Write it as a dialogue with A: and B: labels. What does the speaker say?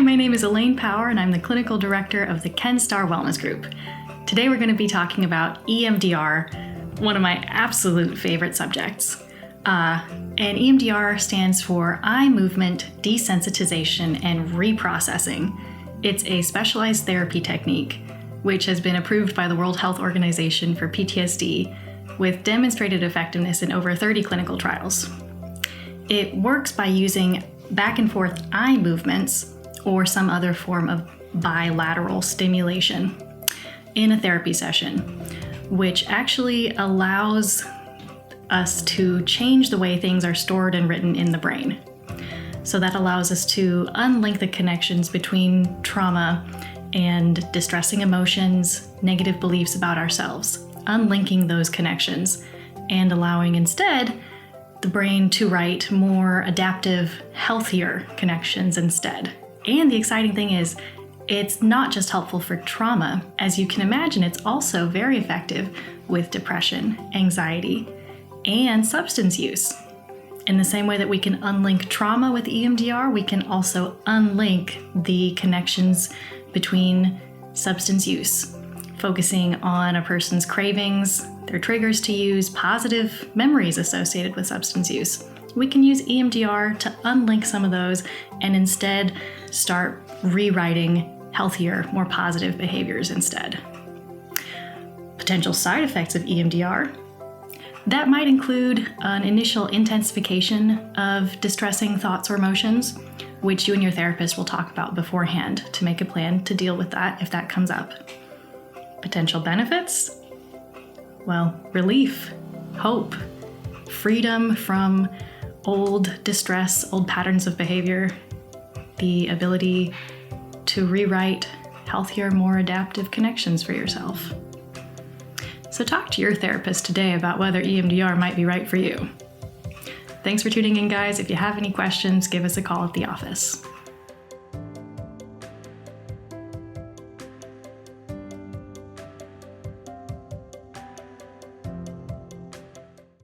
A: my name is Elaine Power, and I'm the Clinical Director of the KenStarrMDWellness Group. Today we're going to be talking about EMDR, one of my absolute favorite subjects. And EMDR stands for Eye Movement Desensitization and Reprocessing. It's a specialized therapy technique which has been approved by the World Health Organization for PTSD with demonstrated effectiveness in over 30 clinical trials. It works by using back and forth eye movements or some other form of bilateral stimulation in a therapy session, which actually allows us to change the way things are stored and written in the brain. So that allows us to unlink the connections between trauma and distressing emotions, negative beliefs about ourselves, unlinking those connections and allowing instead the brain to write more adaptive, healthier connections instead. And the exciting thing is, it's not just helpful for trauma. As you can imagine, it's also very effective with depression, anxiety, and substance use. In the same way that we can unlink trauma with EMDR, we can also unlink the connections between substance use, focusing on a person's cravings, their triggers to use, positive memories associated with substance use. We can use EMDR to unlink some of those and instead start rewriting healthier, more positive behaviors instead. Potential side effects of EMDR. That might include an initial intensification of distressing thoughts or emotions, which you and your therapist will talk about beforehand to make a plan to deal with that if that comes up. Potential benefits? Well, relief, hope, freedom from old distress, old patterns of behavior, the ability to rewrite healthier, more adaptive connections for yourself. So talk to your therapist today about whether EMDR might be right for you. Thanks for tuning in, guys. If you have any questions, give us a call at the office.